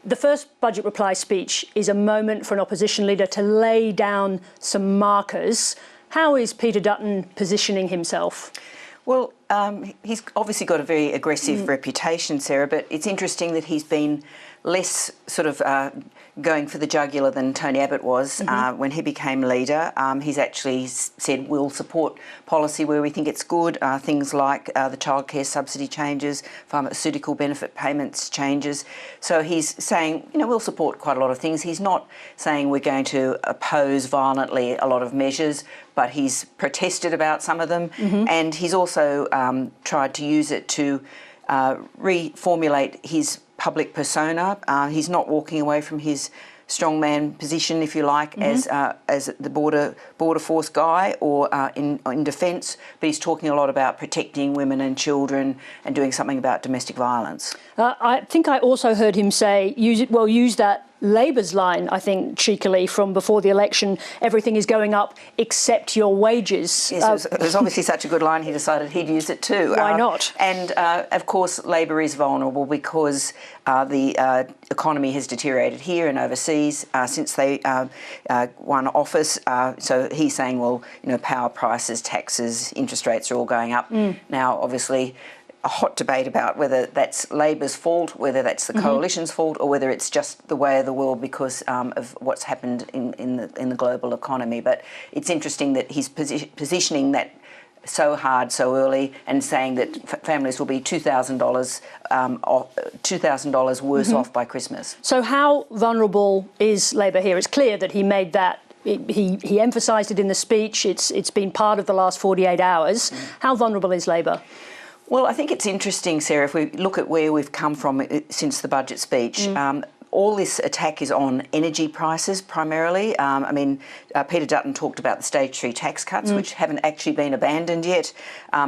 The first budget reply speech is a moment for an opposition leader to lay down some markers. How is Peter Dutton positioning himself? Well, he's obviously got a very aggressive reputation, Sarah, but it's interesting that he's been less sort of going for the jugular than Tony Abbott was when he became leader. He's actually said we'll support policy where we think it's good, things like the childcare subsidy changes, pharmaceutical benefit payments changes. So he's saying, you know, we'll support quite a lot of things. He's not saying we're going to oppose violently a lot of measures, but he's protested about some of them, and he's also tried to use it to reformulate his public persona. He's not walking away from his strongman position, if you like, as the border force guy or in defence, but he's talking a lot about protecting women and children and doing something about domestic violence. I think I also heard him say, use that Labour's line, I think, cheekily from before the election, everything is going up except your wages. Yes, it was obviously such a good line, he decided he'd use it too. Why not? And of course, Labor is vulnerable because the economy has deteriorated here and overseas since they won office. So he's saying, well, you know, power prices, taxes, interest rates are all going up. Now, obviously, a hot debate about whether that's Labor's fault, whether that's the coalition's fault, or whether it's just the way of the world because of what's happened in the global economy. But it's interesting that he's positioning that so hard, so early, and saying that families will be $2,000 worse off by Christmas. So how vulnerable is Labor here? It's clear that he made that. He emphasised it in the speech. It's been part of the last 48 hours. How vulnerable is Labor? Well, I think it's interesting, Sarah, if we look at where we've come from since the budget speech. All this attack is on energy prices primarily. I mean, Peter Dutton talked about the stage 3 tax cuts, which haven't actually been abandoned yet.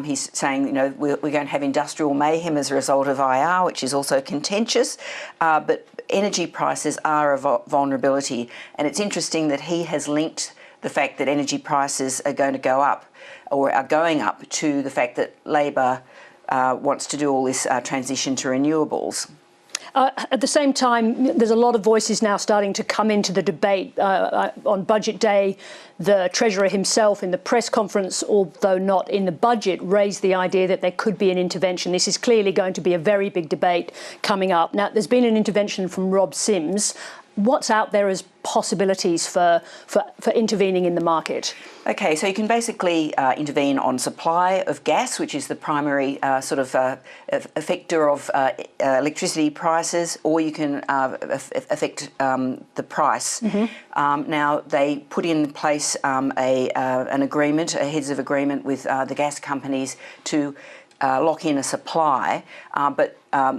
He's saying, you know, we're going to have industrial mayhem as a result of IR, which is also contentious. But energy prices are a vulnerability. And it's interesting that he has linked the fact that energy prices are going to go up or are going up to the fact that Labor wants to do all this transition to renewables. At the same time, there's a lot of voices now starting to come into the debate. On Budget Day, the Treasurer himself in the press conference, although not in the budget, raised the idea that there could be an intervention. This is clearly going to be a very big debate coming up. Now, there's been an intervention from Rob Sims. What's out there as possibilities for intervening in the market? Okay, so you can basically intervene on supply of gas, which is the primary sort of effector of electricity prices, or you can affect the price. Now, they put in place an agreement, a heads of agreement with the gas companies to lock in a supply, but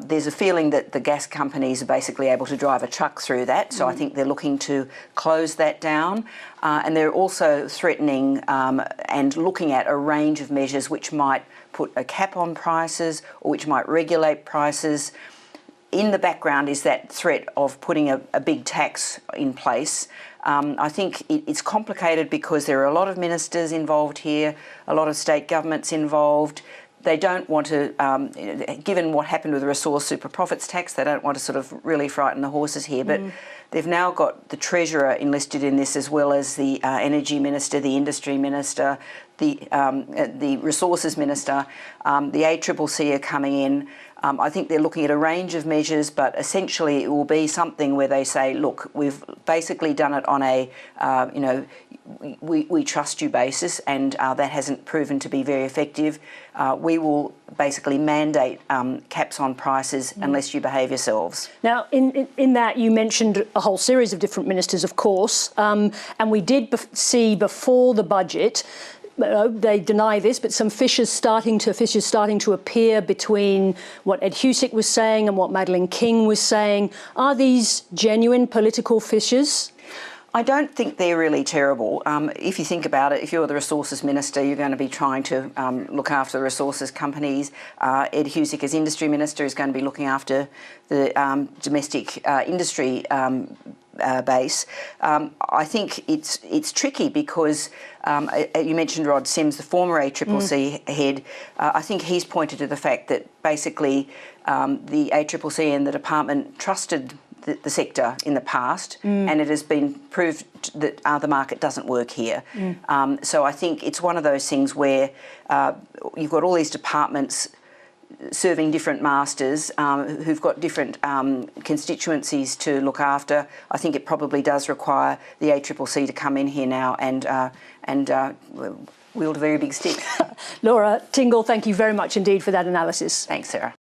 there's a feeling that the gas companies are basically able to drive a truck through that, so I think they're looking to close that down. And they're also threatening and looking at a range of measures which might put a cap on prices or which might regulate prices. In the background is that threat of putting a big tax in place. I think it's complicated because there are a lot of ministers involved here, a lot of state governments involved. They don't want to, given what happened with the resource super profits tax, they don't want to sort of really frighten the horses here. But they've now got the Treasurer enlisted in this, as well as the Energy Minister, the Industry Minister, the Resources Minister, the ACCC are coming in. I think they're looking at a range of measures, but essentially it will be something where they say, look, we've basically done it on a, you know, we trust you basis, and that hasn't proven to be very effective. We will basically mandate caps on prices unless you behave yourselves. Now, in that, you mentioned a whole series of different ministers, of course, and we did see before the budget, they deny this, but some fissures starting to appear between what Ed Husic was saying and what Madeleine King was saying. Are these genuine political fissures? I don't think they're really terrible. If you think about it, if you're the Resources Minister, you're going to be trying to look after the resources companies. Ed Husic, as Industry Minister, is going to be looking after the domestic industry base. I think it's tricky because you mentioned Rod Sims, the former ACCC head. I think he's pointed to the fact that basically the ACCC and the department trusted the sector in the past, and it has been proved that the market doesn't work here. So I think it's one of those things where you've got all these departments serving different masters who've got different constituencies to look after. I think it probably does require the ACCC to come in here now and wield a very big stick. Laura Tingle, thank you very much indeed for that analysis. Thanks, Sarah.